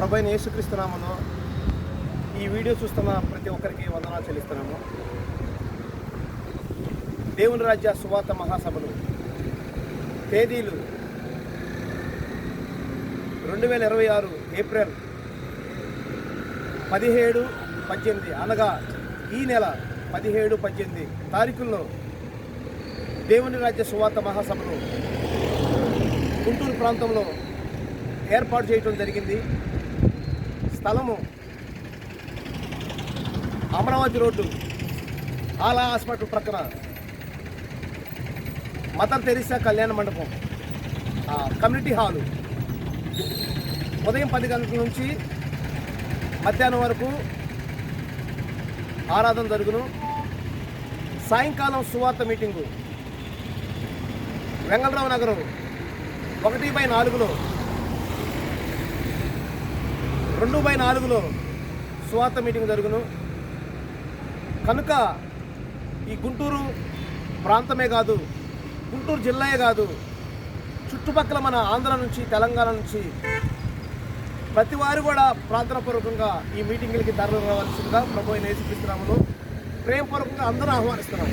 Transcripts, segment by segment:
ప్రభువైన యేసుక్రీస్తు నామములో ఈ వీడియో చూస్తున్న ప్రతి ఒక్కరికి వందనాలు చెల్లిస్తున్నాము. దేవుని రాజ్య సువార్త మహాసభలు తేదీలు 2026 ఏప్రిల్ 17-18 అనగా ఈ నెల 17-18 తారీఖుల్లో దేవుని రాజ్య సువార్త మహాసభలు గుంటూరు ప్రాంతంలో ఏర్పాటు చేయడం జరిగింది. స్థలము అమరావతి రోడ్డు ఆలా హాస్పిటల్ ప్రక్కన మదర్ తెరీసా కళ్యాణ మండపం కమ్యూనిటీ హాలు. ఉదయం 10 గంటల నుంచి మధ్యాహ్నం వరకు ఆరాధన జరుగును. సాయంకాలం సువార్త మీటింగు వెంగళరావు నగరం 1/4లో 2/4లో సువార్త మీటింగ్ జరుగును. కనుక ఈ గుంటూరు ప్రాంతమే కాదు, గుంటూరు జిల్లాయే కాదు, చుట్టుపక్కల మన ఆంధ్ర నుంచి తెలంగాణ నుంచి ప్రతి వారు కూడా ప్రార్థనాపూర్వకంగా ఈ మీటింగులకి తరలి రావాల్సిందిగా ప్రభువైన యేసుక్రీస్తు నామములో ప్రేమపూర్వకంగా అందరూ ఆహ్వానిస్తున్నాం.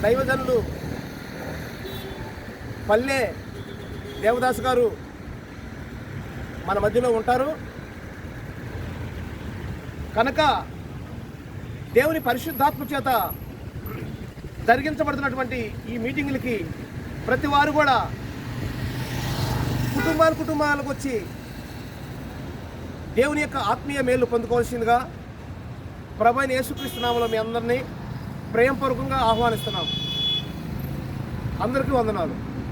దైవజనులు పల్లె దేవదాసు గారు మన మధ్యలో ఉంటారు. కనుక దేవుని పరిశుద్ధాత్మ చేత జరిగించబడుతున్నటువంటి ఈ మీటింగులకి ప్రతి వారు కూడా కుటుంబాలకు వచ్చి దేవుని యొక్క ఆత్మీయ మేలు పొందుకోవాల్సిందిగా ప్రభువైన యేసుక్రీస్తు నామములో మీ అందరినీ ప్రేమపూర్వకంగా ఆహ్వానిస్తున్నాం. అందరికీ వందనాలు.